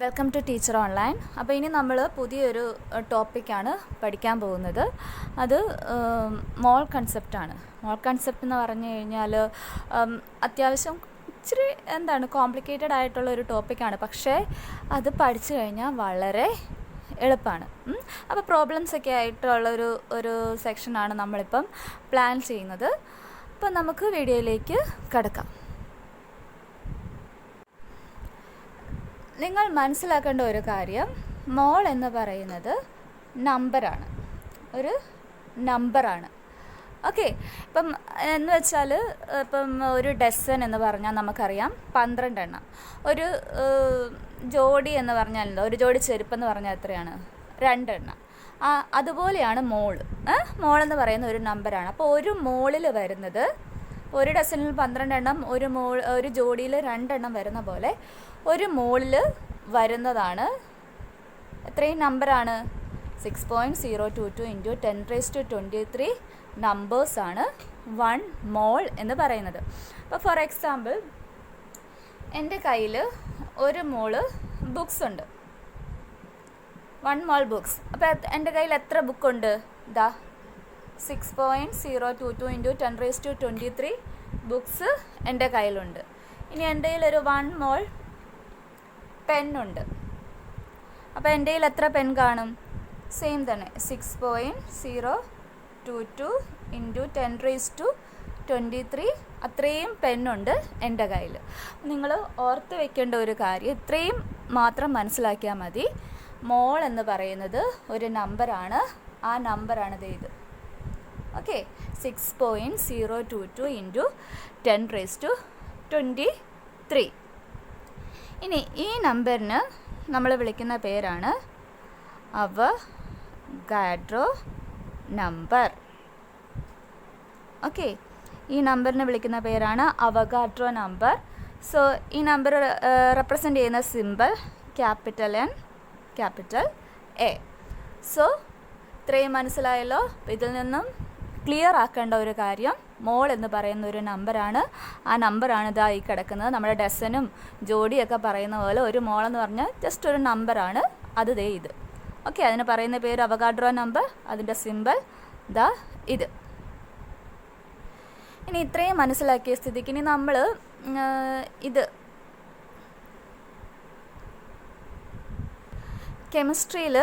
Welcome to teacher online. അപ്പോൾ ഇനി നമ്മൾ പുതിയൊരു ടോപ്പിക്കാണ് പഠിക്കാൻ പോകുന്നത്. അത് മോൾ കൺസെപ്റ്റാണ്. മോൾ കൺസെപ്റ്റ് എന്ന് പറഞ്ഞു കഴിഞ്ഞാൽ അത്യാവശ്യം ഇച്ചിരി കോംപ്ലിക്കേറ്റഡ് ആയിട്ടുള്ള ഒരു ടോപ്പിക്കാണ്. പക്ഷേ അത് പഠിച്ചു കഴിഞ്ഞാൽ വളരെ എളുപ്പമാണ്. അപ്പോൾ പ്രോബ്ലംസൊക്കെ ആയിട്ടുള്ളൊരു സെക്ഷനാണ് നമ്മളിപ്പം പ്ലാൻ ചെയ്യുന്നത്. അപ്പം നമുക്ക് വീഡിയോയിലേക്ക് കടക്കാം. നിങ്ങൾ മനസ്സിലാക്കേണ്ട ഒരു കാര്യം, മോൾ എന്ന് പറയുന്നത് നമ്പറാണ്, ഒരു നമ്പറാണ്. ഓക്കെ, ഇപ്പം എന്ന് വെച്ചാൽ ഇപ്പം ഒരു ഡസൻ എന്ന് പറഞ്ഞാൽ നമുക്കറിയാം 12 എണ്ണം. ഒരു ജോഡി എന്ന് പറഞ്ഞാൽ ഒരു ജോഡി ചെരുപ്പെന്ന് പറഞ്ഞാൽ എത്രയാണ്? 2 എണ്ണം. അതുപോലെയാണ് മോളെന്ന് പറയുന്ന ഒരു നമ്പറാണ്. അപ്പോൾ ഒരു മോളിൽ വരുന്നത്, ഒരു ഡസനിൽ 12 എണ്ണം, ഒരു ജോഡിയിൽ 2 എണ്ണം വരുന്ന പോലെ ഒരു മോളിൽ വരുന്നതാണ് എത്രയും നമ്പറാണ്? 6.022 × 10⁻23 നമ്പേഴ്സാണ് 1 മോൾ എന്ന് പറയുന്നത്. അപ്പോൾ ഫോർ എക്സാമ്പിൾ, എൻ്റെ കയ്യിൽ ഒരു മോള് ബുക്സ് ഉണ്ട്, 1 മോൾ ബുക്സ്. അപ്പോൾ എൻ്റെ കയ്യിൽ എത്ര ബുക്കുണ്ട്? 6.022 × 10⁻23 ബുക്സ് എൻ്റെ കയ്യിലുണ്ട്. ഇനി എൻ്റെ കയ്യിൽ ഒരു 1 മോൾ പെന്നുണ്ട്. അപ്പോൾ എൻ്റെ കയ്യിൽ എത്ര പെൻ കാണും? സെയിം തന്നെ, 6.022 × 10⁻23 അത്രയും പെന്നുണ്ട് എൻ്റെ കയ്യിൽ. നിങ്ങൾ ഓർത്ത് വെക്കേണ്ട ഒരു കാര്യം, ഇത്രയും മാത്രം മനസ്സിലാക്കിയാൽ മതി. മോൾ എന്ന് പറയുന്നത് ഒരു നമ്പറാണ്. ആ നമ്പറാണ് ഇത്. ഓക്കെ, 6.022 × 10⁻23. ഇനി ഈ നമ്പറിന് നമ്മൾ വിളിക്കുന്ന പേരാണ് അവഗാഡ്രോ നമ്പർ. ഓക്കെ, ഈ നമ്പറിന് വിളിക്കുന്ന പേരാണ് അവഗാഡ്രോ നമ്പർ. സോ ഈ നമ്പർ റെപ്രസെൻ്റ് ചെയ്യുന്ന simple capital N, capital A. So ഇത്രയും മനസ്സിലായല്ലോ. ഇതിൽ നിന്നും ക്ലിയർ ആക്കേണ്ട ഒരു കാര്യം, മോൾ എന്ന് പറയുന്ന ഒരു നമ്പറാണ്. ആ നമ്പറാണ് ഈ കിടക്കുന്നത്. നമ്മുടെ ഡസനും ജോഡിയൊക്കെ പറയുന്ന പോലെ ഒരു മോൾ എന്ന് പറഞ്ഞാൽ ജസ്റ്റ് ഒരു നമ്പറാണ്. അത് ഇത്. ഓക്കെ, അതിന് പറയുന്ന പേര് അവഗാഡ്രോ നമ്പർ. അതിൻ്റെ സിമ്പിൾ ഇത്. ഇനി ഇത്രയും മനസ്സിലാക്കിയ സ്ഥിതിക്ക് ഇനി നമ്മൾ ഇത് കെമിസ്ട്രിയിൽ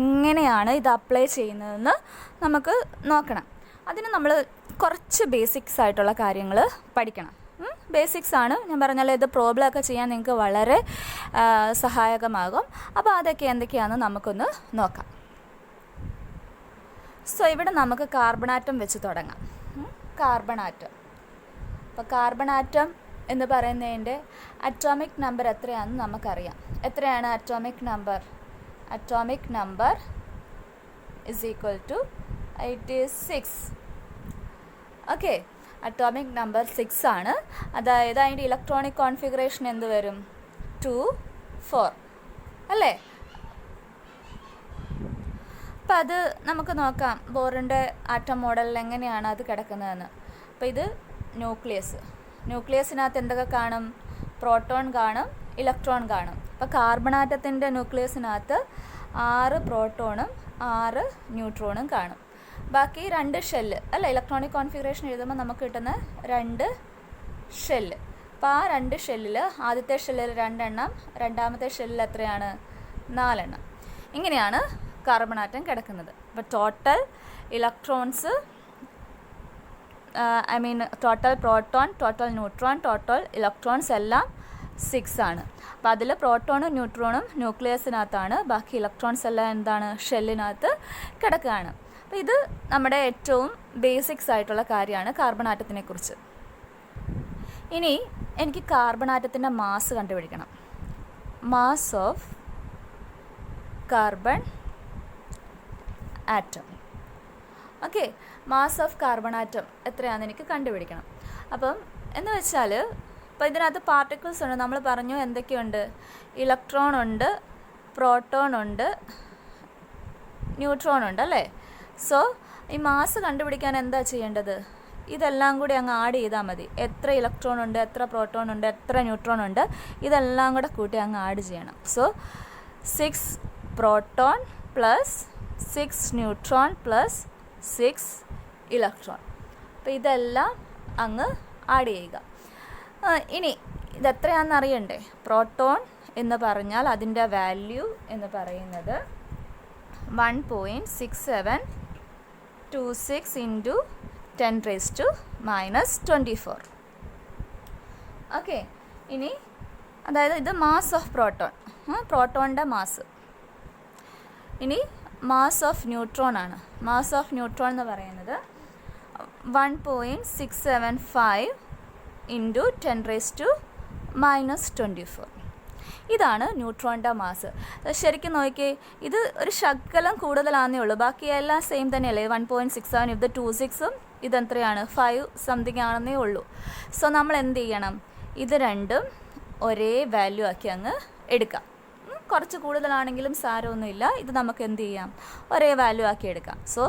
എങ്ങനെയാണ് ഇത് അപ്ലൈ ചെയ്യുന്നതെന്ന് നമുക്ക് നോക്കണം. അതിന് നമ്മൾ കുറച്ച് ബേസിക്സ് ആയിട്ടുള്ള കാര്യങ്ങൾ പഠിക്കണം. ബേസിക്സ് ആണ്, ഞാൻ പറഞ്ഞാൽ ഇത് പ്രോബ്ലം ഒക്കെ ചെയ്യാൻ നിങ്ങൾക്ക് വളരെ സഹായകമാകും. അപ്പോൾ അതൊക്കെ എന്തൊക്കെയാണെന്ന് നമുക്കൊന്ന് നോക്കാം. സോ ഇവിടെ നമുക്ക് കാർബൺ ആറ്റം വെച്ച് തുടങ്ങാം. Carbon atom. അപ്പോൾ കാർബൺ ആറ്റം എന്ന് പറയുന്നതിൻ്റെ അറ്റോമിക് നമ്പർ എത്രയാണെന്ന് നമുക്കറിയാം. എത്രയാണ് atomic number? Atomic number is equal to 86. Okay, atomic number 6 ആണ്. അതായത് അതിൻ്റെ ഇലക്ട്രോണിക് കോൺഫിഗറേഷൻ എന്ത് വരും? 2 4 അല്ലേ? അപ്പം അത് നമുക്ക് നോക്കാം, ബോറിൻ്റെ ആറ്റം മോഡലിൽ എങ്ങനെയാണ് അത് കിടക്കുന്നതെന്ന്. അപ്പോൾ ഇത് ന്യൂക്ലിയസിനകത്ത് എന്തൊക്കെ കാണും? പ്രോട്ടോൺ കാണും, ഇലക്ട്രോൺ കാണും. അപ്പോൾ കാർബൺ ആറ്റത്തിൻ്റെ ന്യൂക്ലിയസിനകത്ത് 6 പ്രോട്ടോണും 6 ന്യൂട്രോണും കാണും. ബാക്കി 2 ഷെല്ല് അല്ല, ഇലക്ട്രോണിക് കോൺഫിഗറേഷൻ എഴുതുമ്പോൾ നമുക്ക് കിട്ടുന്ന 2 ഷെല്ല്. അപ്പോൾ ആ 2 ഷെല്ലിൽ ആദ്യത്തെ ഷെല്ലിൽ 2 എണ്ണം, രണ്ടാമത്തെ ഷെല്ലിൽ എത്രയാണ്? 4 എണ്ണം. ഇങ്ങനെയാണ് കാർബൺ ആറ്റം കിടക്കുന്നത്. അപ്പോൾ total electrons, total proton, total neutron, total electrons എല്ലാം 6 ആണ്. അപ്പോൾ അതിൽ പ്രോട്ടോണും ന്യൂട്രോണും ന്യൂക്ലിയസിനകത്താണ്, ബാക്കി ഇലക്ട്രോൺസ് എല്ലാം എന്താണ്? ഷെല്ലിനകത്ത് കിടക്കുകയാണ്. അപ്പോൾ ഇത് നമ്മുടെ ഏറ്റവും ബേസിക്സ് ആയിട്ടുള്ള കാര്യമാണ് കാർബൺ ആറ്റത്തിനെ കുറിച്ച്. ഇനി എനിക്ക് കാർബൺ ആറ്റത്തിൻ്റെ മാസ് കണ്ടുപിടിക്കണം. Mass of carbon atom. Okay, mass of carbon atom എത്രയാണെന്ന് എനിക്ക് കണ്ടുപിടിക്കണം. അപ്പം എന്ന് വെച്ചാൽ, അപ്പോൾ ഇതിനകത്ത് പാർട്ടിക്കിൾസ് ഉണ്ട്. നമ്മൾ പറഞ്ഞു എന്തൊക്കെയുണ്ട്? ഇലക്ട്രോൺ ഉണ്ട്, പ്രോട്ടോൺ ഉണ്ട്, ന്യൂട്രോൺ ഉണ്ട് അല്ലേ? സോ ഈ മാസ് കണ്ടുപിടിക്കാൻ എന്താ ചെയ്യേണ്ടത്? ഇതെല്ലാം കൂടി അങ്ങ് ആഡ് ചെയ്താൽ മതി. എത്ര ഇലക്ട്രോൺ ഉണ്ട്, എത്ര പ്രോട്ടോൺ ഉണ്ട്, എത്ര ന്യൂട്രോൺ ഉണ്ട്, ഇതെല്ലാം കൂടെ കൂട്ടി അങ്ങ് ആഡ് ചെയ്യണം. So 6 proton plus 6 neutron plus 6 electron. അപ്പോൾ ഇതെല്ലാം അങ്ങ് ആഡ് ചെയ്യുക. ഇനി ഇതെത്രയാണെന്ന് അറിയണ്ടേ? പ്രോട്ടോൺ എന്ന് പറഞ്ഞാൽ അതിൻ്റെ വാല്യൂ എന്ന് പറയുന്നത് 1.6726 ഇൻറ്റു 10⁻⁻²4. ഓക്കെ, ഇനി അതായത് ഇത് മാസ് ഓഫ് പ്രോട്ടോൺ, പ്രോട്ടോണിൻ്റെ മാസ്. ഇനി മാസ് ഓഫ് ന്യൂട്രോൺ ആണ്. മാസ് ഓഫ് ന്യൂട്രോൺ എന്ന് പറയുന്നത് 1.675 ഇൻറ്റു 10⁻⁻²4. ഇതാണ് ന്യൂട്രോണിൻ്റെ മാസ്. ശരിക്കും നോക്കിയേ, ഇത് ഒരു ശകലം കൂടുതലാണെന്നേ ഉള്ളൂ, ബാക്കി എല്ലാം സെയിം തന്നെയല്ലേ. 1.67 ഇത് 26ഉം ഇതെത്രയാണ് 5 സംതിങ് ആണെന്നേ ഉള്ളൂ. സോ നമ്മൾ എന്ത് ചെയ്യണം? ഇത് രണ്ടും ഒരേ വാല്യൂ ആക്കി അങ്ങ് എടുക്കാം. കുറച്ച് കൂടുതലാണെങ്കിലും സാരമൊന്നുമില്ല, ഇത് നമുക്ക് എന്ത് ചെയ്യാം? ഒരേ വാല്യൂ ആക്കി എടുക്കാം. സോ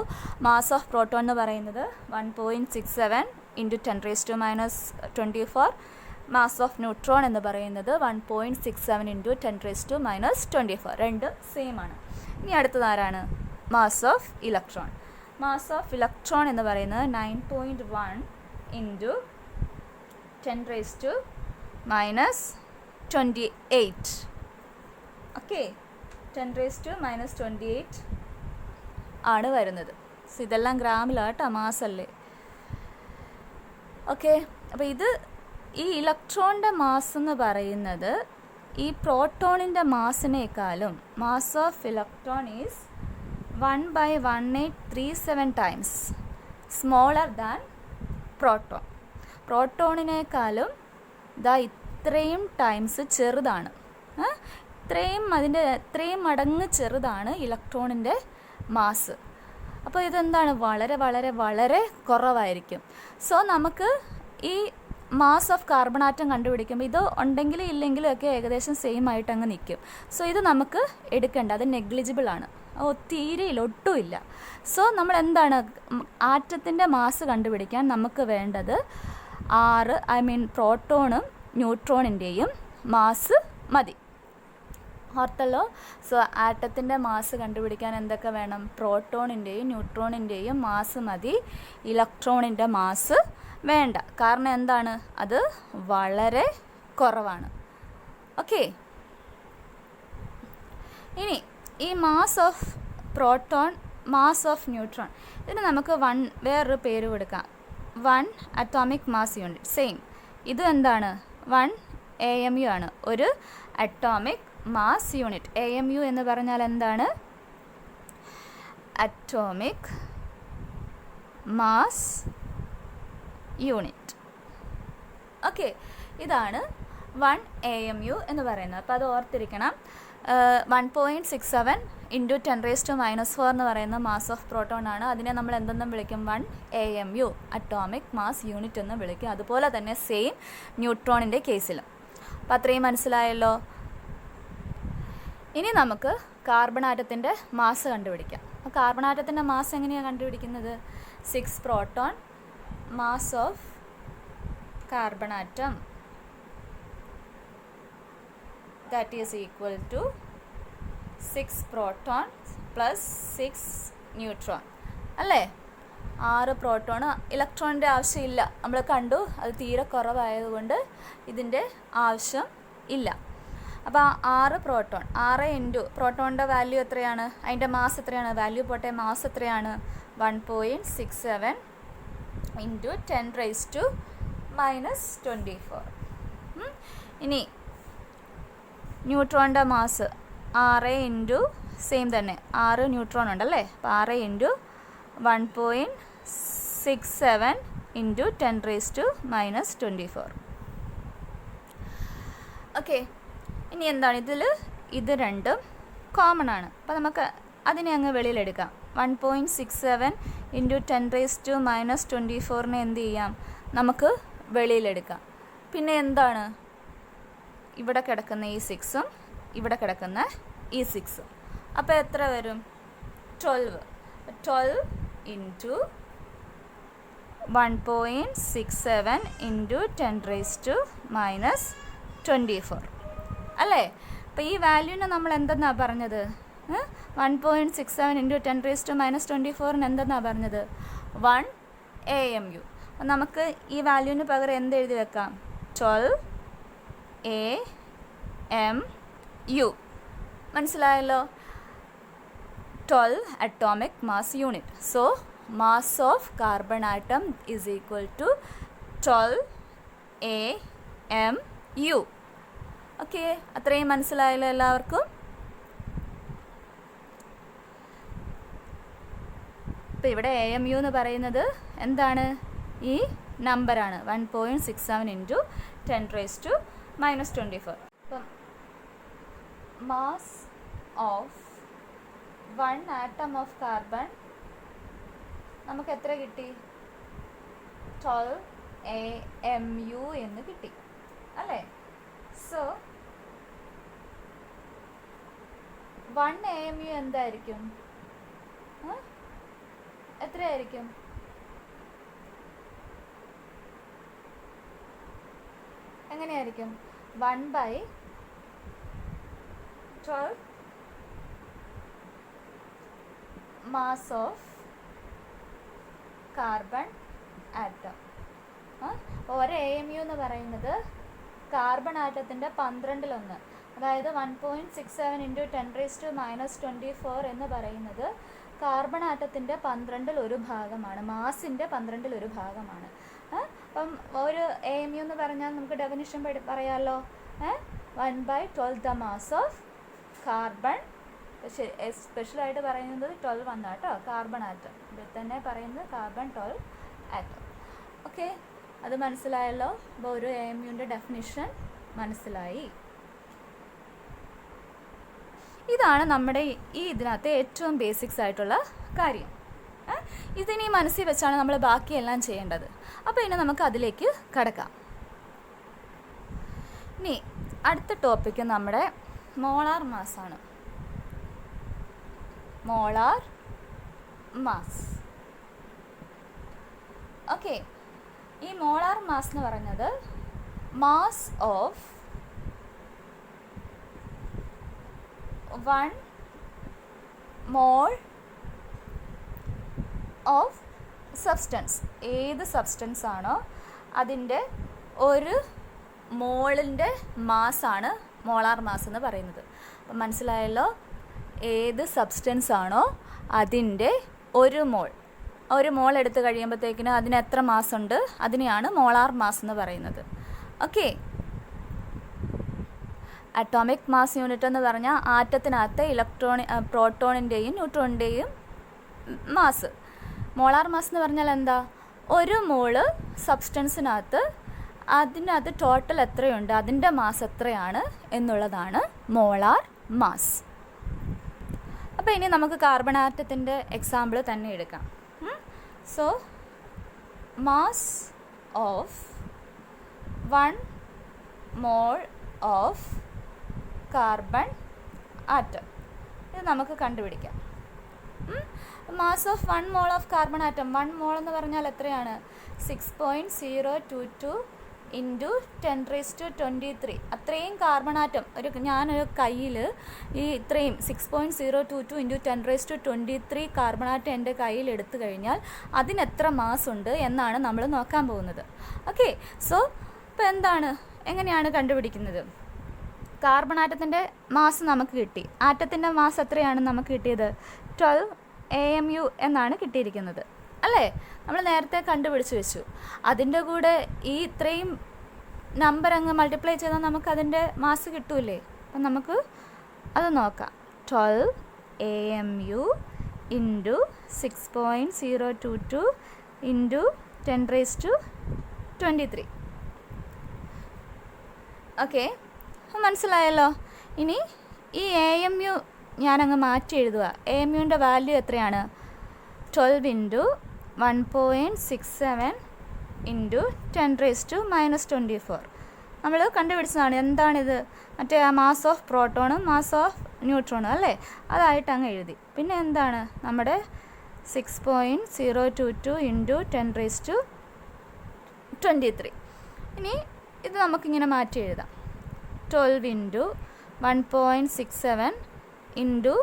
മാസ് ഓഫ് പ്രോട്ടോൺ എന്ന് പറയുന്നത് 1.67 ഇൻറ്റു 10⁻⁻²4. മാസ് ഓഫ് ന്യൂട്രോൺ എന്ന് പറയുന്നത് 1.67 ഇൻറ്റു 10⁻⁻²4. രണ്ട് സെയിം ആണ്. ഇനി അടുത്തത് ആരാണ്? Mass of electron. Mass of electron എന്ന് പറയുന്നത് 9.1 ഇൻറ്റു 10⁻⁻28. ഓക്കെ, 10⁻⁻28 ആണ് വരുന്നത്. സോ ഇതെല്ലാം ഗ്രാമിലാട്ടോ, മാസല്ലേ. ഓക്കെ, അപ്പോൾ ഇത് ഈ ഇലക്ട്രോണിൻ്റെ മാസ് എന്ന് പറയുന്നത് ഈ പ്രോട്ടോണിൻ്റെ മാസിനേക്കാളും mass of electron is 1/1837 times smaller than proton. പ്രോട്ടോണിനേക്കാളും ഇതാ ഇത്രയും ടൈംസ് ചെറുതാണ്, ഇത്രയും മടങ്ങ് ചെറുതാണ് ഇലക്ട്രോണിൻ്റെ മാസ്. അപ്പോൾ ഇതെന്താണ്? വളരെ വളരെ വളരെ കുറവായിരിക്കും. സോ നമുക്ക് ഈ മാസ് ഓഫ് കാർബൺ ആറ്റം കണ്ടുപിടിക്കുമ്പോൾ ഇത് ഉണ്ടെങ്കിലും ഇല്ലെങ്കിലും ഒക്കെ ഏകദേശം സെയിം ആയിട്ട് അങ്ങ് നിൽക്കും. സോ ഇത് നമുക്ക് എടുക്കേണ്ട, അത് നെഗ്ലിജിബിൾ ആണ്, തീരെയില്ല, ഒട്ടുമില്ല. സോ നമ്മൾ എന്താണ്, ആറ്റത്തിൻ്റെ മാസ് കണ്ടുപിടിക്കാൻ നമുക്ക് വേണ്ടത് 6 പ്രോട്ടോണും ന്യൂട്രോണിൻ്റെയും മാസ് മതി. ഓർത്തല്ലോ? സോ ആറ്റത്തിൻ്റെ മാസ് കണ്ടുപിടിക്കാൻ എന്തൊക്കെ വേണം? പ്രോട്ടോണിൻ്റെയും ന്യൂട്രോണിൻ്റെയും മാസ് മതി, ഇലക്ട്രോണിൻ്റെ മാസ് വേണ്ട. കാരണം എന്താണ്? അത് വളരെ കുറവാണ്. ഓക്കെ, ഇനി ഈ mass of proton, mass of neutron, ഇതിന് നമുക്ക് വേറൊരു പേര് കൊടുക്കാം, 1 അറ്റോമിക് മാസ് യൂണിറ്റ്. സെയിം, ഇത് എന്താണ്? 1 AMU ആണ്, ഒരു അറ്റോമിക് മാസ് യൂണിറ്റ്. AMU എന്ന് പറഞ്ഞാൽ എന്താണ്? Atomic mass unit. ഓക്കെ, ഇതാണ് 1 AMU എന്ന് പറയുന്നത്. അപ്പോൾ അത് ഓർത്തിരിക്കണം. 1.67 ഇൻറ്റു 10⁻⁻4 എന്ന് പറയുന്ന മാസ് ഓഫ് പ്രോട്ടോൺ ആണ്. അതിനെ നമ്മൾ എന്തെന്നും വിളിക്കും? 1 AMU, അറ്റോമിക് മാസ് യൂണിറ്റ് എന്ന് വിളിക്കും. അതുപോലെ തന്നെ സെയിം ന്യൂട്രോണിൻ്റെ കേസിലും. അപ്പോൾ അത്രയും മനസ്സിലായല്ലോ. ഇനി നമുക്ക് കാർബൺ ആറ്റത്തിൻ്റെ മാസ് കണ്ടുപിടിക്കാം. അപ്പോൾ കാർബൺ ആറ്റത്തിൻ്റെ മാസ് എങ്ങനെയാണ് കണ്ടുപിടിക്കുന്നത്? 6 proton, mass of carbon atom that is equal to 6 proton plus 6 neutron അല്ലേ? 6 പ്രോട്ടോൺ. ഇലക്ട്രോണിൻ്റെ ആവശ്യമില്ല, നമ്മൾ കണ്ടു, അത് തീരെ കുറവായതുകൊണ്ട് ഇതിൻ്റെ ആവശ്യം ഇല്ല. അപ്പോൾ 6 പ്രോട്ടോൺ, 6 ഇൻറ്റു പ്രോട്ടോണിൻ്റെ വാല്യൂ എത്രയാണ്? അതിൻ്റെ മാസ് എത്രയാണ്? വാല്യൂ പോട്ടെ, മാസ് എത്രയാണ്? 1.67 ഇൻറ്റു 10⁻⁻24. ഇനി ന്യൂട്രോണിൻ്റെ മാസ് 6 ഇൻറ്റു സെയിം തന്നെ, 6 ന്യൂട്രോൺ ഉണ്ടല്ലേ, അപ്പോൾ 6 ഇൻറ്റു 1.67 ഇൻറ്റു 10⁻⁻24. ഓക്കെ, ഇനി എന്താണ് ഇത് രണ്ടും കോമൺ ആണ്. അപ്പോൾ നമുക്ക് അതിനെ അങ്ങ് വെളിയിലെടുക്കാം. 1.67 ഇൻറ്റു 10⁻⁻24 എന്ത് ചെയ്യാം? നമുക്ക് വെളിയിലെടുക്കാം. പിന്നെ എന്താണ്? ഇവിടെ കിടക്കുന്ന ഈ 6ഉം ഇവിടെ കിടക്കുന്ന ഈ 6ഉം. അപ്പോൾ എത്ര വരും? 12 ഇൻറ്റു 1.67 ഇൻറ്റു 10⁻⁻24 അല്ലേ? അപ്പോൾ ഈ വാല്യൂവിനെ നമ്മൾ എന്തെന്നാണ് പറഞ്ഞത്? 1.67 ഇൻറ്റു 10⁻⁻24 എന്തെന്നാണ് പറഞ്ഞത്? 1 AMU. അപ്പം നമുക്ക് ഈ വാല്യൂവിന് പകരം എന്ത് എഴുതി വെക്കാം? 12 AMU. മനസ്സിലായല്ലോ? 12 atomic mass unit. So mass of carbon atom is equal to 12 AMU. Okay, അത്രയും മനസ്സിലായല്ലോ എല്ലാവർക്കും? അപ്പോൾ ഇവിടെ AMU എന്ന് പറയുന്നത് എന്താണ്? ഈ നമ്പറാണ് 1.67 ഇൻറ്റു 10⁻⁻24. അപ്പം mass of 1 atom of carbon നമുക്ക് എത്ര കിട്ടി? 12 AMU എന്ന് കിട്ടി അല്ലേ? സോ 1 AMU എന്തായിരിക്കും? എത്രയായിരിക്കും? എങ്ങനെയായിരിക്കും? 1/12 mass of carbon atom. ഒരു AMU എന്ന് പറയുന്നത് കാർബൺ ആറ്റത്തിൻ്റെ 12 അതായത് 1.67 ഇൻറ്റു 10⁻⁻24 എന്ന് പറയുന്നത് കാർബൺ ആറ്റത്തിൻ്റെ 12 ഭാഗമാണ്, മാസിൻ്റെ 12 ഭാഗമാണ്. അപ്പം ഒരു AMU എന്ന് പറഞ്ഞാൽ നമുക്ക് ഡെഫിനിഷൻ പറയാമല്ലോ. 1/12 ദ മാസ് ഓഫ് കാർബൺ, സ്പെഷ്യലായിട്ട് പറയുന്നത് 12 കേട്ടോ, കാർബൺ ആറ്റം. ഇതിൽ തന്നെ പറയുന്നത് കാർബൺ 12 ആറ്റം. ഓക്കെ, അത് മനസ്സിലായല്ലോ? അപ്പോൾ ഒരു AMUൻ്റെ ഡെഫിനിഷൻ മനസ്സിലായി. ഇതാണ് നമ്മുടെ ഈ ഇതിനകത്ത് ഏറ്റവും ബേസിക്സ് ആയിട്ടുള്ള കാര്യം. ഇതിനി മനസ്സിൽ വെച്ചാണ് നമ്മൾ ബാക്കിയെല്ലാം ചെയ്യേണ്ടത്. അപ്പോൾ ഇനി നമുക്ക് അതിലേക്ക് കടക്കാം. ഇനി അടുത്ത ടോപ്പിക്ക് നമ്മുടെ മോളാർ മാസാണ്. Molar mass. ഓക്കെ, ഈ മോളാർ മാസ് എന്ന് പറഞ്ഞത് mass of 1 mole of substance. ഏത് സബ്സ്റ്റൻസ് ആണോ അതിൻ്റെ ഒരു മോളിൻ്റെ മാസാണ് മോളാർ മാസ് എന്ന് പറയുന്നത്. അപ്പം മനസ്സിലായല്ലോ? ഏത് സബ്സ്റ്റൻസ് ആണോ അതിൻ്റെ ഒരു മോൾ എടുത്ത് കഴിയുമ്പോഴത്തേക്കിന് അതിന് എത്ര മാസ് ഉണ്ട്, അതിനെയാണ് മോളാർ മാസ് എന്ന് പറയുന്നത്. ഓക്കെ, അറ്റോമിക് മാസ് യൂണിറ്റ് എന്ന് പറഞ്ഞാൽ ആറ്റത്തിനകത്ത് പ്രോട്ടോണിൻ്റെയും ന്യൂട്രോണിൻ്റെയും മാസ്. മോളാർ മാസ് എന്ന് പറഞ്ഞാൽ എന്താ? ഒരു മോള് സബ്സ്റ്റൻസിനകത്ത് അതിനകത്ത് ടോട്ടൽ എത്രയുണ്ട്, അതിൻ്റെ മാസ് എത്രയാണ് എന്നുള്ളതാണ് മോളാർ മാസ്. അപ്പോൾ ഇനി നമുക്ക് കാർബൺ ആറ്റത്തിൻ്റെ എക്സാമ്പിൾ തന്നെ എടുക്കാം. So mass of 1 mole of carbon atom, ഇത് നമുക്ക് കണ്ടുപിടിക്കാം. Mass of 1 mole of carbon atom, 1 mole എന്ന് പറഞ്ഞാൽ എത്രയാണ്? 6.022 ഇൻറ്റു 10⁻23. അത്രയും കാർബൺ ആറ്റം ഞാനൊരു കയ്യിൽ ഈ ഇത്രയും 6.022 ഇൻറ്റു 10⁻23 കാർബൺ ആറ്റം എൻ്റെ കയ്യിൽ എടുത്തു കഴിഞ്ഞാൽ അതിനെത്ര മാസ് ഉണ്ട് എന്നാണ് നമ്മൾ നോക്കാൻ പോകുന്നത്. ഓക്കെ, സോ ഇപ്പോൾ എങ്ങനെയാണ് കണ്ടുപിടിക്കുന്നത്? കാർബൺ ആറ്റത്തിൻ്റെ മാസ് നമുക്ക് കിട്ടി. ആറ്റത്തിൻ്റെ മാസ് എത്രയാണ് നമുക്ക് കിട്ടിയത്? 12 AMU എന്നാണ് കിട്ടിയിരിക്കുന്നത് അല്ലേ? നമ്മൾ നേരത്തെ കണ്ടുപിടിച്ച് വെച്ചു. അതിൻ്റെ കൂടെ ഈ ഇത്രയും നമ്പർ അങ്ങ് മൾട്ടിപ്ലൈ ചെയ്താൽ നമുക്ക് അതിൻ്റെ മാസ് കിട്ടൂലേ? അപ്പം നമുക്ക് അത് നോക്കാം. 12 AMU ഇൻറ്റു 6.022 ഇൻറ്റു 10⁻23. ഓക്കെ, മനസ്സിലായല്ലോ? ഇനി ഈ AMU ഞാനങ്ങ് മാറ്റി എഴുതുക. AMUൻ്റെ വാല്യൂ എത്രയാണ്? 12 ഇൻറ്റു 1.67 ഇൻറ്റു 10⁻⁻24. നമ്മൾ കണ്ടുപിടിച്ചതാണ്. എന്താണിത്? മറ്റേ മാസ് ഓഫ് പ്രോട്ടോണും മാസ് ഓഫ് ന്യൂട്രോണും അല്ലേ? അതായിട്ട് അങ്ങ് എഴുതി. പിന്നെ എന്താണ് നമ്മുടെ 6.022 ഇൻറ്റു 10⁻⁻23 23. ഇനി ഇത് നമുക്കിങ്ങനെ മാറ്റി എഴുതാം. 12 ഇൻറ്റു 1.67 ഇൻറ്റു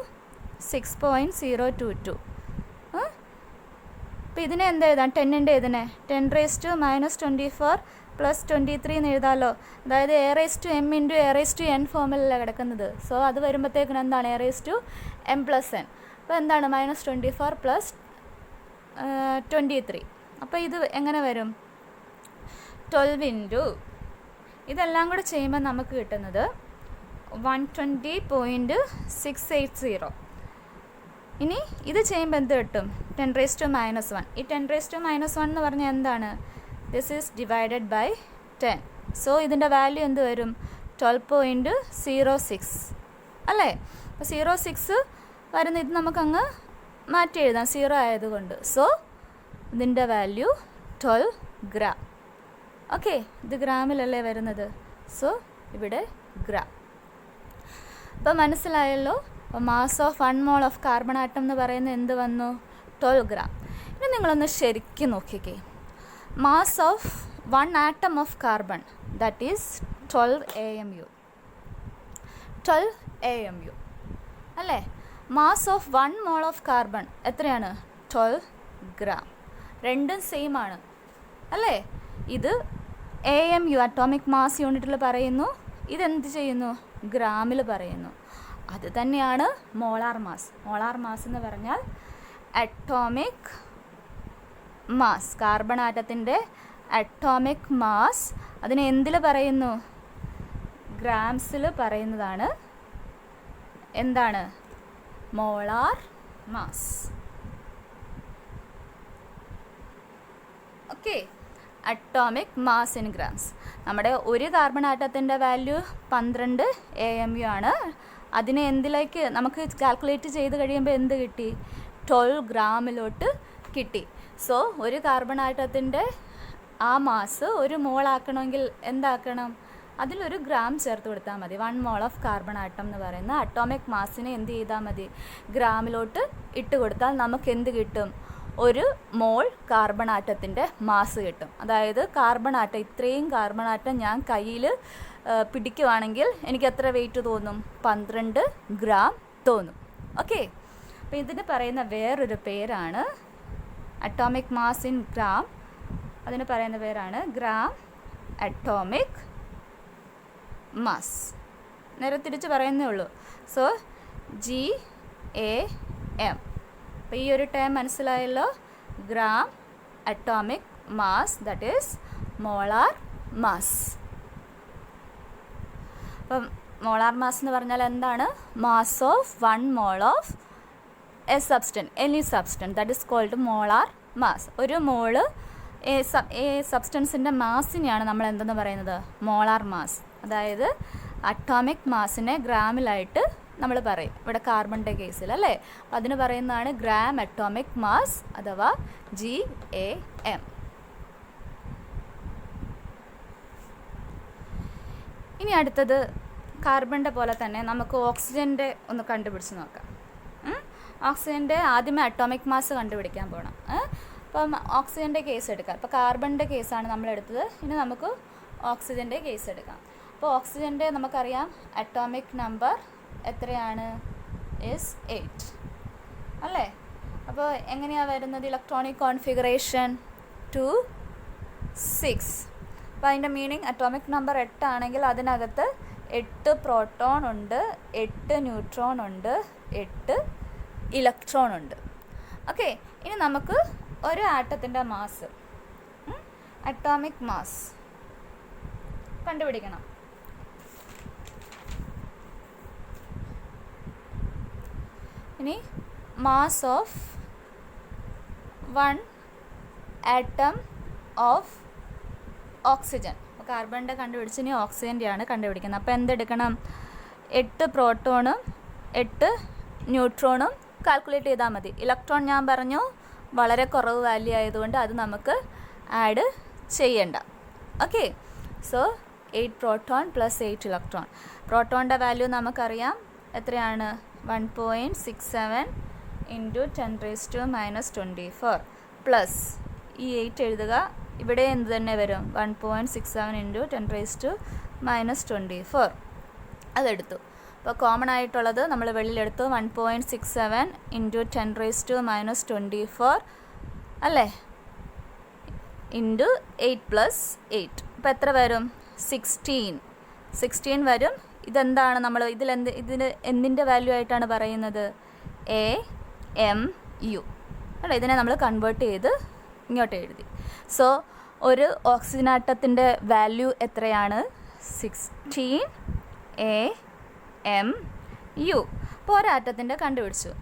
6.022. അപ്പോൾ ഇതിനെ എന്ത് എഴുതാം? 10ൻ്റെ ഇതിനെ 10⁻⁻24 പ്ലസ് 23 എന്ന് എഴുതാമല്ലോ. അതായത് a⁻m ഇൻറ്റു a⁻n ഫോമിലല്ല കിടക്കുന്നത്. സോ അത് വരുമ്പോഴത്തേക്കിന് എന്താണ്? a⁻m+n. അപ്പോൾ എന്താണ്? -24 പ്ലസ് 23. അപ്പോൾ ഇത് എങ്ങനെ വരും? 12 ഇൻറ്റു ഇതെല്ലാം കൂടെ ചെയ്യുമ്പോൾ നമുക്ക് കിട്ടുന്നത് 120.680. ഇനി ഇത് ചെയ്യുമ്പോൾ എന്ത് കിട്ടും? 10⁻⁻1. ഈ 10⁻⁻1 എന്ന് പറഞ്ഞാൽ എന്താണ്? This is divided by 10. So ഇതിൻ്റെ വാല്യൂ എന്ത് വരും? 12.06 അല്ലേ? അപ്പോൾ 06 വരുന്ന ഇത് നമുക്കങ്ങ് മാറ്റി എഴുതാം 0 ആയതുകൊണ്ട്. സോ ഇതിൻ്റെ വാല്യൂ 12 ഗ്രാം. ഓക്കെ, ഇത് ഗ്രാമിലല്ലേ വരുന്നത്. സോ ഇവിടെ ഗ്രാം. അപ്പോൾ മനസ്സിലായല്ലോ. അപ്പോൾ mass of 1 mole of carbon atom എന്ന് പറയുന്നത് എന്ത് വന്നു? 12 ഗ്രാം. ഇനി നിങ്ങളൊന്ന് ശരിക്കും നോക്കിക്കേ. Mass of 1 atom of carbon that is 12 AMU. 12 AMU അല്ലേ? Mass of 1 mole of carbon എത്രയാണ്? 12 ഗ്രാം. രണ്ടും സെയിം ആണ് അല്ലേ? ഇത് AMU അറ്റോമിക് മാസ് യൂണിറ്റിൽ പറയുന്നു, ഇതെന്ത് ചെയ്യുന്നു? ഗ്രാമിൽ പറയുന്നു. അത് തന്നെയാണ് മോളാർ മാസ്. മോളാർ മാസ് എന്ന് പറഞ്ഞാൽ അറ്റോമിക് മാസ്, കാർബൺ ആറ്റത്തിൻ്റെ അറ്റോമിക് മാസ്. അതിനെ എന്തിൽ പറയുന്നു? ഗ്രാംസിൽ പറയുന്നതാണ് എന്താണ്? Molar mass. Okay, atomic mass in grams. നമ്മുടെ ഒരു കാർബൺ ആറ്റത്തിൻ്റെ വാല്യൂ 12 AMU ആണ്. അതിനെ എന്തിലേക്ക് നമുക്ക് കാൽക്കുലേറ്റ് ചെയ്ത് കഴിയുമ്പോൾ എന്ത് കിട്ടി? 12 ഗ്രാമിലോട്ട് കിട്ടി. സോ ഒരു കാർബൺ ആറ്റത്തിൻ്റെ ആ മാസ് ഒരു മോളാക്കണമെങ്കിൽ എന്താക്കണം? അതിലൊരു ഗ്രാം ചേർത്ത് കൊടുത്താൽ മതി. 1 മോൾ ഓഫ് കാർബൺ ആറ്റം എന്ന് പറയുന്ന അറ്റോമിക് മാസിനെ എന്ത് ചെയ്താൽ മതി? ഗ്രാമിലോട്ട് ഇട്ട് കൊടുത്താൽ നമുക്ക് എന്ത് കിട്ടും? ഒരു മോൾ കാർബൺ ആറ്റത്തിൻ്റെ മാസ് കിട്ടും. അതായത് കാർബൺ ആറ്റം, ഇത്രയും കാർബൺ ആറ്റം ഞാൻ കയ്യിൽ പിടിക്കുവാണെങ്കിൽ എനിക്ക് എത്ര വെയിറ്റ് തോന്നും? 12 ഗ്രാം തോന്നും. ഓക്കെ, അപ്പോൾ ഇതിന് പറയുന്ന വേറൊരു പേരാണ് അറ്റോമിക് മാസ് ഇൻ ഗ്രാം. അതിന് പറയുന്ന പേരാണ് ഗ്രാം അറ്റോമിക് മാസ്. നേരെ തിരിച്ച് പറയുന്നേ ഉള്ളൂ. So GAM. അപ്പോൾ ഈ ഒരു ടേം മനസ്സിലായല്ലോ. Gram atomic mass that is molar mass. അപ്പം മോളാർ മാസ് എന്ന് പറഞ്ഞാൽ എന്താണ്? Mass of 1 mole of a substance, any substance, that is called molar mass. ഒരു മോള് സബ്സ്റ്റൻസിൻ്റെ മാസിനെയാണ് നമ്മൾ എന്തെന്ന് പറയുന്നത്? Molar mass. അതായത് അറ്റോമിക് മാസിനെ ഗ്രാമിലായിട്ട് നമ്മൾ പറയും. ഇവിടെ കാർബണിൻ്റെ കേസിൽ അല്ലേ? അപ്പം അതിന് പറയുന്നതാണ് ഗ്രാം അറ്റോമിക് മാസ് അഥവാ GAM. ഇനി അടുത്തത് കാർബണിൻ്റെ പോലെ തന്നെ നമുക്ക് ഓക്സിജൻ്റെ ഒന്ന് കണ്ടുപിടിച്ച് നോക്കാം. ഓക്സിജൻ്റെ ആദ്യമേ അറ്റോമിക് മാസ് കണ്ടുപിടിക്കാൻ പോകണം. അപ്പം ഓക്സിജൻ്റെ കേസ് എടുക്കാം. ഇപ്പോൾ കാർബണിൻ്റെ കേസാണ് നമ്മളെടുത്തത്. ഇനി നമുക്ക് ഓക്സിജൻ്റെ കേസ് എടുക്കാം. അപ്പോൾ ഓക്സിജൻ്റെ നമുക്കറിയാം അറ്റോമിക് നമ്പർ എത്രയാണ്? ഇസ് 8 അല്ലേ? അപ്പോൾ എങ്ങനെയാണ് വരുന്നത്? Electronic configuration 2 6. അപ്പോൾ അതിൻ്റെ മീനിങ് അറ്റോമിക് നമ്പർ 8 ആണെങ്കിൽ അതിനകത്ത് 8 പ്രോട്ടോൺ ഉണ്ട്, 8 ന്യൂട്രോൺ ഉണ്ട്, 8 ഇലക്ട്രോൺ ഉണ്ട്. ഓക്കെ, ഇനി നമുക്ക് ഒരു ആറ്റത്തിൻ്റെ മാസ്, അറ്റോമിക് മാസ് കണ്ടുപിടിക്കണം. ഇനി mass of 1 atom of oxygen. അപ്പോൾ കാർബണിൻ്റെ കണ്ടുപിടിച്ച് ഇനി ഓക്സിജൻ്റെയാണ് കണ്ടുപിടിക്കുന്നത്. അപ്പോൾ എന്തെടുക്കണം? 8 പ്രോട്ടോണും 8 ന്യൂട്രോണും കാൽക്കുലേറ്റ് ചെയ്താൽ മതി. ഇലക്ട്രോൺ ഞാൻ പറഞ്ഞു വളരെ കുറവ് വാല്യൂ ആയതുകൊണ്ട് അത് നമുക്ക് ആഡ് ചെയ്യണ്ട. Okay, so 8 proton plus 8 electron. പ്രോട്ടോണിൻ്റെ വാല്യൂ നമുക്കറിയാം എത്രയാണ്? 1.67 × 10⁻⁻24 പ്ലസ് ഈ 8 എഴുതുക, ഇവിടെ എന്ത് തന്നെ വരും 1.67 × 10⁻⁻24 അതെടുത്തു. അപ്പോൾ കോമൺ ആയിട്ടുള്ളത് നമ്മൾ വെളിയിലെടുത്തു 1.67 × 10⁻⁻24 അല്ലേ, ഇൻറ്റു 8 + 8. അപ്പോൾ എത്ര വരും? 16 വരും. ഇതെന്താണ് നമ്മൾ ഇതിന് എന്തിൻ്റെ വാല്യൂ ആയിട്ടാണ് പറയുന്നത്? AMU അല്ലേ. ഇതിനെ നമ്മൾ കൺവേർട്ട് ചെയ്ത് ഇങ്ങോട്ട് എഴുതി. സോ ഒരു ഓക്സിജൻ ആറ്റത്തിൻ്റെ വാല്യൂ എത്രയാണ്? 16 AMU. അപ്പോൾ ഒരാറ്റത്തിൻ്റെ കണ്ടുപിടിച്ചു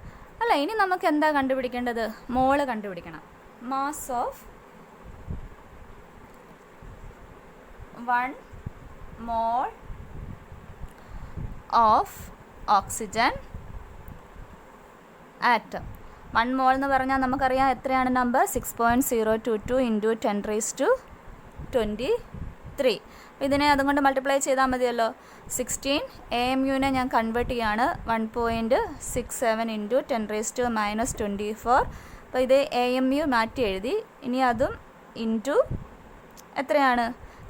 അല്ല. ഇനി നമുക്ക് എന്താ കണ്ടുപിടിക്കേണ്ടത്? മോള് കണ്ടുപിടിക്കണം. Mass of 1 mole of oxygen atom. 1 mole എന്ന് പറഞ്ഞാൽ നമുക്കറിയാം എത്രയാണ് നമ്പർ? 6.022 × 10⁻23. ഇതിനെ അതുകൊണ്ട് മൾട്ടിപ്ലൈ ചെയ്താൽ മതിയല്ലോ. 16 AMUനെ ഞാൻ കൺവേർട്ട് ചെയ്യാണ് 1.67 × 10⁻⁻24. അപ്പോൾ ഇത് AMU മാറ്റി എഴുതി. ഇനി അതും ഇൻറ്റു എത്രയാണ്?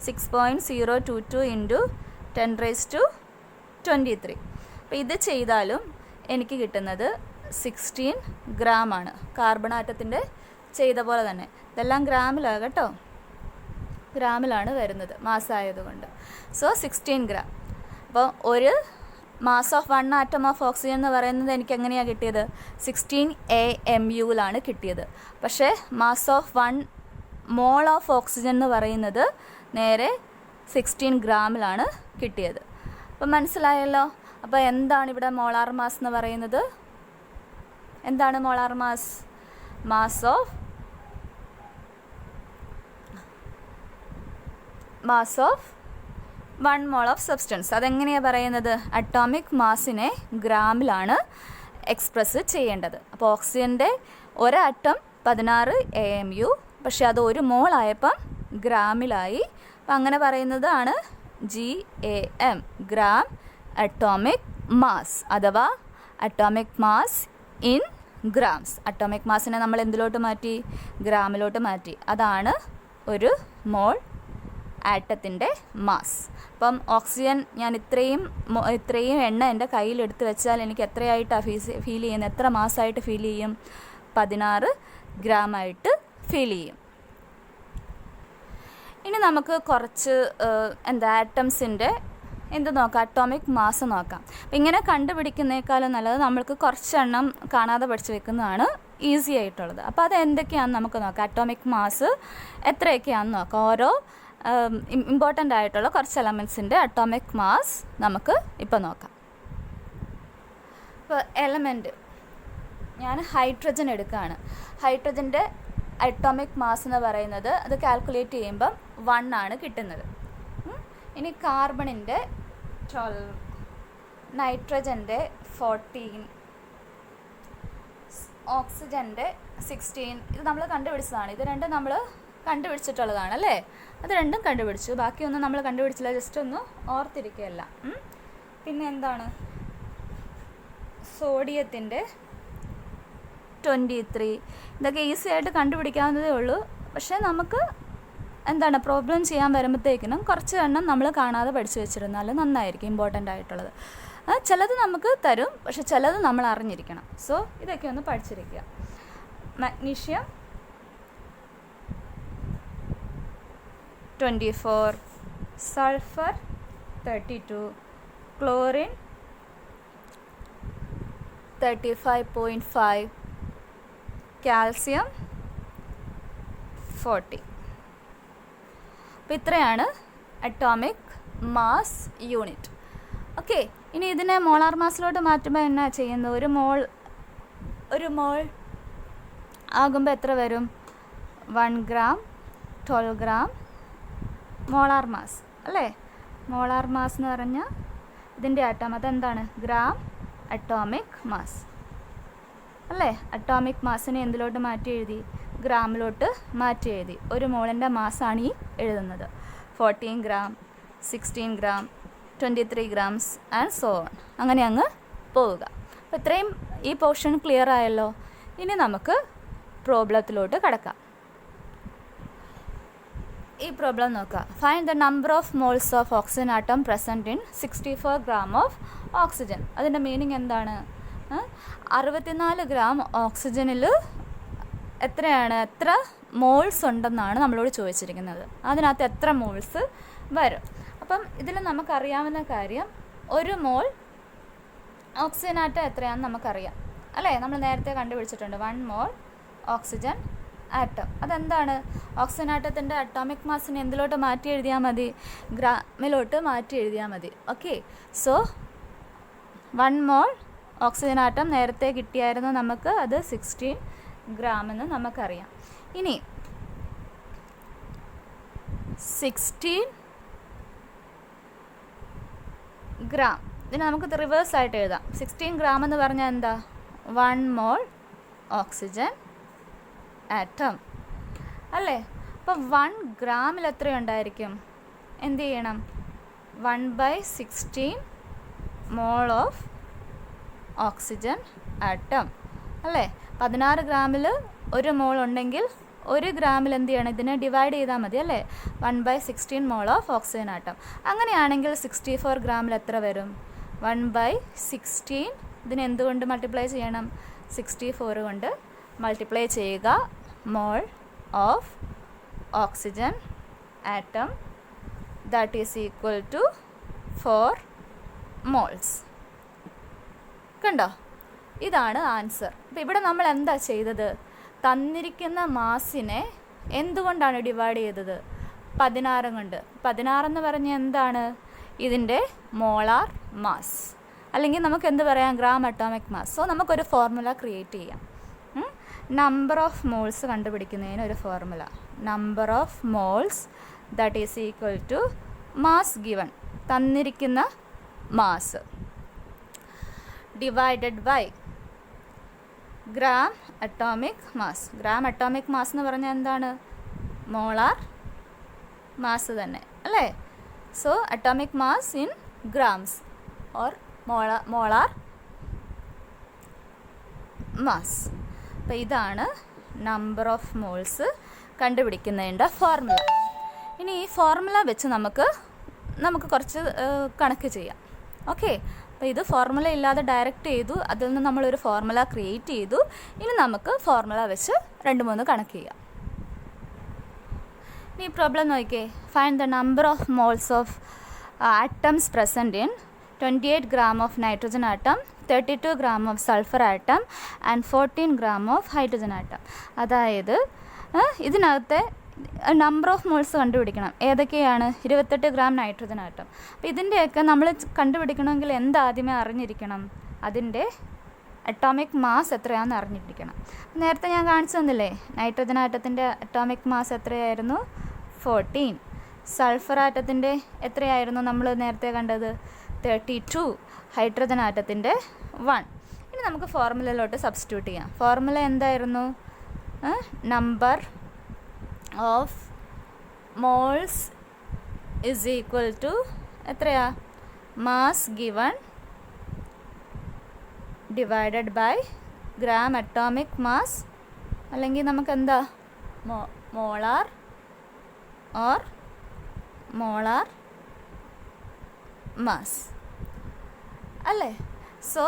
6.022 × 10⁻23. അപ്പോൾ ഇത് ചെയ്താലും എനിക്ക് കിട്ടുന്നത് 16 ഗ്രാമാണ്. കാർബൺ ആറ്റത്തിൻ്റെ ചെയ്ത പോലെ തന്നെ. ഇതെല്ലാം ഗ്രാമിലാണ് കേട്ടോ, ഗ്രാമിലാണ് വരുന്നത് മാസ് ആയതുകൊണ്ട്. So 16 gram. അപ്പോൾ ഒരു mass of 1 atom of oxygen എന്ന് പറയുന്നത് എനിക്ക് എങ്ങനെയാണ് കിട്ടിയത്? 16 AMUവിലാണ് കിട്ടിയത്. പക്ഷേ mass of 1 mole of oxygen എന്ന് പറയുന്നത് നേരെ 16 ഗ്രാമിലാണ് കിട്ടിയത്. അപ്പം മനസ്സിലായല്ലോ. അപ്പോൾ എന്താണ് ഇവിടെ മോളാർ മാസ് എന്ന് പറയുന്നത്? എന്താണ് molar mass? Mass of 1 mole of substance. അതെങ്ങനെയാണ് പറയുന്നത്? അറ്റോമിക് മാസിനെ ഗ്രാമിലാണ് എക്സ്പ്രസ് ചെയ്യേണ്ടത്. അപ്പോൾ ഓക്സിജൻ്റെ ഒരറ്റം 16 AMU, പക്ഷെ അത് 1 മോൾ ആയപ്പം ഗ്രാമിലായി. അപ്പം അങ്ങനെ പറയുന്നതാണ് GAM, ഗ്രാം അറ്റോമിക് മാസ് അഥവാ atomic mass in grams. Atomic മാസിനെ നമ്മൾ എന്തിലോട്ട് മാറ്റി? ഗ്രാമിലോട്ട് മാറ്റി. അതാണ് ഒരു മോൾ ആറ്റത്തിൻ്റെ മാസ്. അപ്പം ഓക്സിജൻ ഞാൻ ഇത്രയും എണ്ണ എൻ്റെ കയ്യിലെടുത്ത് വെച്ചാൽ എനിക്ക് എത്രയായിട്ടാണ് ഫീൽ ചെയ്യുന്നത്? എത്ര മാസമായിട്ട് ഫീൽ ചെയ്യും? 16 ഗ്രാമായിട്ട് ഫീൽ ചെയ്യും. ഇനി നമുക്ക് കുറച്ച് ആറ്റംസിൻ്റെ എന്ത് നോക്കാം? അറ്റോമിക് മാസ് നോക്കാം. അപ്പം ഇങ്ങനെ കണ്ടുപിടിക്കുന്നേക്കാളും നല്ലത് നമ്മൾക്ക് കുറച്ചെണ്ണം കാണാതെ പഠിച്ചു വെക്കുന്നതാണ് ഈസി ആയിട്ടുള്ളത്. അപ്പോൾ അത് എന്തൊക്കെയാണെന്ന് നമുക്ക് നോക്കാം. അറ്റോമിക് മാസ് എത്രയൊക്കെയാണെന്ന് നോക്കാം. ഓരോ ഇമ്പോർട്ടൻ്റ് ആയിട്ടുള്ള കുറച്ച് എലമെൻസിൻ്റെ അറ്റോമിക് മാസ് നമുക്ക് ഇപ്പോൾ നോക്കാം. ഇപ്പോൾ എലമെൻറ്റ് ഞാൻ ഹൈഡ്രജൻ എടുക്കുകയാണ്. ഹൈഡ്രജൻ്റെ അറ്റോമിക് മാസ് എന്ന് പറയുന്നത് അത് കാൽക്കുലേറ്റ് ചെയ്യുമ്പം 1 ആണ് കിട്ടുന്നത്. ഇനി കാർബണിൻ്റെ 12, നൈട്രജൻ്റെ 14, ഓക്സിജൻ്റെ 16. ഇത് നമ്മൾ കണ്ടുപിടിച്ചതാണ്. ഇത് രണ്ടും നമ്മൾ കണ്ടുപിടിച്ചിട്ടുള്ളതാണ് അല്ലേ? അത് രണ്ടും കണ്ടുപിടിച്ചു. ബാക്കിയൊന്നും നമ്മൾ കണ്ടുപിടിച്ചില്ല, ജസ്റ്റ് ഒന്ന് ഓർത്തിരിക്കുകയല്ല. പിന്നെ എന്താണ്? സോഡിയത്തിൻ്റെ 23. ഇതൊക്കെ ഈസി ആയിട്ട് കണ്ടുപിടിക്കാവുന്നതേ ഉള്ളൂ. പക്ഷേ നമുക്ക് എന്താണ് പ്രോബ്ലം ചെയ്യാൻ വരുമ്പോഴത്തേക്കിനും കുറച്ച് എണ്ണം നമ്മൾ കാണാതെ പഠിച്ചു വെച്ചിരുന്നാൽ നന്നായിരിക്കും. ഇമ്പോർട്ടൻ്റ് ആയിട്ടുള്ളത് ചിലത് നമുക്ക് തരും, പക്ഷെ ചിലത് നമ്മൾ അറിഞ്ഞിരിക്കണം. സോ ഇതൊക്കെ ഒന്ന് പഠിച്ചിരിക്കുക. Magnesium 24, sulphur 32, chlorine 35.5, calcium 40. അപ്പോൾ ഇത്രയാണ് അറ്റോമിക് മാസ് യൂണിറ്റ്. ഓക്കെ, ഇനി ഇതിനെ മോളാർ മാസിലോട്ട് മാറ്റുമ്പോൾ എന്നാ ചെയ്യുന്നത്? ഒരു മോൾ ആകുമ്പോൾ എത്ര വരും? 1 ഗ്രാം 12 ഗ്രാം മോളാർ മാസ് അല്ലേ? മോളാർ മാസ് എന്ന് പറഞ്ഞാൽ ഇതിൻ്റെ ആറ്റം അതെന്താണ്? ഗ്രാം അറ്റോമിക് മാസ് അല്ലേ? അറ്റോമിക് മാസിനെ എന്തിലോട്ട് മാറ്റി എഴുതി? ഗ്രാമിലോട്ട് മാറ്റി എഴുതി. ഒരു മോളിൻ്റെ മാസാണ് ഈ എഴുതുന്നത്. 14 gram, 16 gram, 23 grams and so on. അങ്ങനെ അങ്ങ് പോവുക. അപ്പോൾ ഇത്രയും ഈ പോർഷൻ ക്ലിയർ ആയല്ലോ. ഇനി നമുക്ക് പ്രോബ്ലത്തിലോട്ട് കടക്കാം. ഈ പ്രോബ്ലം നോക്കുക. Find the number of moles of oxygen atom present in 64 gram of oxygen. അതിൻ്റെ മീനിങ് എന്താണ്? 64 ഗ്രാം ഓക്സിജനിൽ എത്ര മോൾസ് ഉണ്ടെന്നാണ് നമ്മളോട് ചോദിച്ചിരിക്കുന്നത്. അതിനകത്ത് എത്ര മോൾസ് വരും? അപ്പം ഇതിൽ നമുക്കറിയാവുന്ന കാര്യം, ഒരു മോൾ ഓക്സിജൻ ആറ്റം എത്രയാണെന്ന് നമുക്കറിയാം അല്ലേ? നമ്മൾ നേരത്തെ കണ്ടുപിടിച്ചിട്ടുണ്ട് 1 മോൾ ഓക്സിജൻ ആറ്റം. അതെന്താണ്? ഓക്സിജൻ ആറ്റത്തിൻ്റെ അറ്റോമിക് മാസിനെ എന്തിലോട്ട് മാറ്റി എഴുതിയാൽ മതി? ഗ്രാമിലോട്ട് മാറ്റി എഴുതിയാൽ മതി. ഓക്കെ, സോ 1 മോൾ ഓക്സിജൻ ആറ്റം നേരത്തെ കിട്ടിയായിരുന്നു നമുക്ക്, അത് 16 ഗ്രാം എന്ന് നമുക്കറിയാം. ഇനി 16 ഗ്രാം, ഇതിന് നമുക്ക് റിവേഴ്സ് ആയിട്ട് എഴുതാം. 16 ഗ്രാം എന്ന് പറഞ്ഞാൽ എന്താ? 1 മോൾ ഓക്സിജൻ ആറ്റം അല്ലേ? അപ്പോൾ 1 ഗ്രാമിൽ എത്രയുണ്ടായിരിക്കും? എന്ത് ചെയ്യണം? 1/16 മോൾ ഓഫ് ഓക്സിജൻ ആറ്റം അല്ലേ? 16 ഗ്രാമിൽ 1 മോൾ ഉണ്ടെങ്കിൽ 1 ഗ്രാമിൽ എന്ത് ചെയ്യണം? ഇതിനെ ഡിവൈഡ് ചെയ്താൽ മതി അല്ലേ? 1/16 മോൾ ഓഫ് ഓക്സിജൻ ആറ്റം. അങ്ങനെയാണെങ്കിൽ 64 ഗ്രാമിൽ എത്ര വരും? 1/16. ഇതിനെ എന്തുകൊണ്ട് മൾട്ടിപ്ലൈ ചെയ്യണം? 64 കൊണ്ട് മൾട്ടിപ്ലൈ ചെയ്യുക. Mole of oxygen atom that is equal to 4 moles. കണ്ടോ? ഇതാണ് ആൻസർ. അപ്പോൾ ഇവിടെ നമ്മൾ എന്താ ചെയ്തത്? തന്നിരിക്കുന്ന മാസിനെ എന്തുകൊണ്ടാണ് ഡിവൈഡ് ചെയ്തത്? 16 കൊണ്ട്. 16 എന്ന് പറഞ്ഞാൽ എന്താണ്? ഇതിൻ്റെ മോളാർ മാസ്, അല്ലെങ്കിൽ നമുക്ക് എന്ത് പറയാം? Gram atomic mass. സോ നമുക്കൊരു ഫോർമുല ക്രിയേറ്റ് ചെയ്യാം. നമ്പർ ഓഫ് മോൾസ് കണ്ടുപിടിക്കുന്നതിന് ഒരു formula. Number of moles that is equal to mass given, തന്നിരിക്കുന്ന mass, divided by gram atomic mass. Gram atomic mass എന്ന് പറഞ്ഞാൽ എന്താണ്? മോളാർ മാസ് തന്നെ അല്ലേ? So atomic mass in grams or molar mass. അപ്പോൾ ഇതാണ് നമ്പർ ഓഫ് മോൾസ് കണ്ടുപിടിക്കുന്നതിൻ്റെ formula. ഇനി ഈ ഫോർമുല വെച്ച് നമുക്ക് കുറച്ച് കണക്ക് ചെയ്യാം. ഓക്കെ, അപ്പോൾ ഇത് ഫോർമുല ഇല്ലാതെ ഡയറക്റ്റ് ചെയ്തു, അതിൽ നിന്ന് നമ്മളൊരു ഫോർമുല ക്രിയേറ്റ് ചെയ്തു. ഇനി നമുക്ക് ഫോർമുല വെച്ച് 2-3 കണക്ക് ചെയ്യാം. ഇനി പ്രോബ്ലം നോക്കിയേ. Find the number of moles of atoms present in 28 gram of nitrogen atom, 32 gram of sulfur atom and 14 gram of hydrogen atom. അതായത് ഇതിനകത്തെ നമ്പർ ഓഫ് മോൾസ് കണ്ടുപിടിക്കണം. ഏതൊക്കെയാണ്? 28 ഗ്രാം നൈട്രജൻ ആറ്റം. അപ്പോൾ ഇതിൻ്റെയൊക്കെ നമ്മൾ കണ്ടുപിടിക്കണമെങ്കിൽ എന്താദ്യമേ അറിഞ്ഞിരിക്കണം? അതിൻ്റെ അറ്റോമിക് മാസ് എത്രയാണെന്ന് അറിഞ്ഞിരിക്കണം. നേരത്തെ ഞാൻ കാണിച്ചു തന്നില്ലേ? നൈട്രജൻ ആറ്റത്തിൻ്റെ അറ്റോമിക് മാസ് എത്രയായിരുന്നു? 14. സൾഫർ ആറ്റത്തിൻ്റെ എത്രയായിരുന്നു നമ്മൾ നേരത്തെ കണ്ടത്? 32. ഹൈഡ്രജൻ ആറ്റത്തിൻ്റെ 1. ഇനി നമുക്ക് ഫോർമുലയിലോട്ട് സബ്സ്റ്റിറ്റ്യൂട്ട് ചെയ്യാം. ഫോർമുല എന്തായിരുന്നു? Number of moles is equal to എത്രയാ? Mass given divided by gram atomic mass, അല്ലെങ്കിൽ നമുക്ക് എന്താ? മോളാർ ഓർ മോളാർ മാസ് അല്ലേ? സോ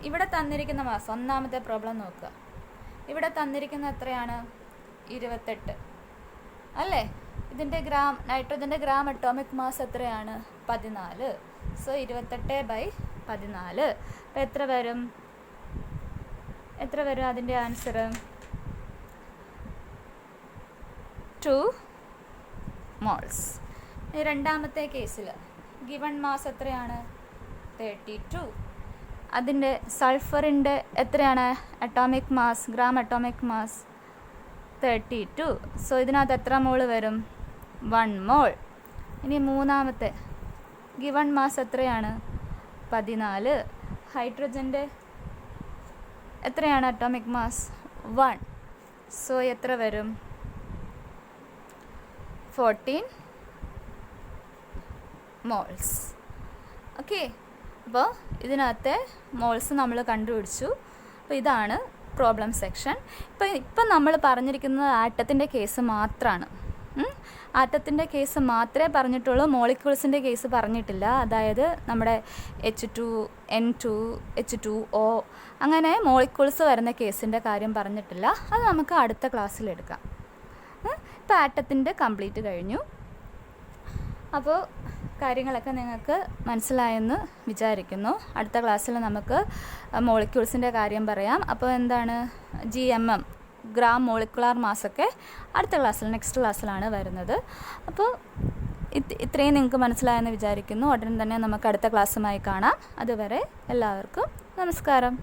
ഇവിടെ തന്നിരിക്കുന്ന മാസ്, ഒന്നാമത്തെ പ്രോബ്ലം നോക്കുക. ഇവിടെ തന്നിരിക്കുന്ന എത്രയാണ്? 28 അല്ലേ? ഇതിൻ്റെ നൈട്രജൻ്റെ ഗ്രാം അറ്റോമിക് മാസ് എത്രയാണ്? 14. സോ 28/14. അപ്പോൾ എത്ര വരും അതിൻ്റെ ആൻസർ? 2 മോൾസ്. രണ്ടാമത്തെ കേസിൽ ഗിവൺ മാസ് എത്രയാണ്? 32. അതിൻ്റെ സൾഫറിൻ്റെ എത്രയാണ് atomic mass? Gram atomic mass 32. So ഇതിനകത്ത് എത്ര മോൾ വരും? 1 മോൾ. ഇനി മൂന്നാമത്തെ ഗിവൺ മാസ് എത്രയാണ്? 14. ഹൈഡ്രജൻ്റെ എത്രയാണ് അറ്റോമിക് മാസ്? 1. സോ എത്ര വരും? 14 മോൾസ്. ഓക്കെ, അപ്പോൾ ഇതിനകത്തെ മോൾസ് നമ്മൾ കണ്ടുപിടിച്ചു. അപ്പോൾ ഇതാണ് പ്രോബ്ലം സെക്ഷൻ. ഇപ്പം നമ്മൾ പറഞ്ഞിരിക്കുന്നത് ആറ്റത്തിൻ്റെ കേസ് മാത്രമാണ്. ആറ്റത്തിൻ്റെ കേസ് മാത്രമേ പറഞ്ഞിട്ടുള്ളൂ, മോളിക്യൂൾസിൻ്റെ കേസ് പറഞ്ഞിട്ടില്ല. അതായത് നമ്മുടെ H2, N2, H2O അങ്ങനെ മോളിക്യൂൾസ് വരുന്ന കേസിൻ്റെ കാര്യം പറഞ്ഞിട്ടില്ല. അത് നമുക്ക് അടുത്ത ക്ലാസ്സിലെടുക്കാം. ഇപ്പോൾ ആറ്റത്തിൻ്റെ കംപ്ലീറ്റ് കഴിഞ്ഞു. അപ്പോൾ കാര്യങ്ങളൊക്കെ നിങ്ങൾക്ക് മനസ്സിലായെന്ന് വിചാരിക്കുന്നു. അടുത്ത ക്ലാസ്സിൽ നമുക്ക് മോളിക്യൂൾസിൻ്റെ കാര്യം പറയാം. അപ്പോൾ എന്താണ് GMM, ഗ്രാം മോളിക്കുലാർ മാസൊക്കെ അടുത്ത ക്ലാസ്സിൽ, നെക്സ്റ്റ് ക്ലാസ്സിലാണ് വരുന്നത്. അപ്പോൾ ഇത്രയും നിങ്ങൾക്ക് മനസ്സിലായെന്ന് വിചാരിക്കുന്നു. ഉടൻ തന്നെ നമുക്ക് അടുത്ത ക്ലാസ്സുമായി കാണാം. അതുവരെ എല്ലാവർക്കും നമസ്കാരം.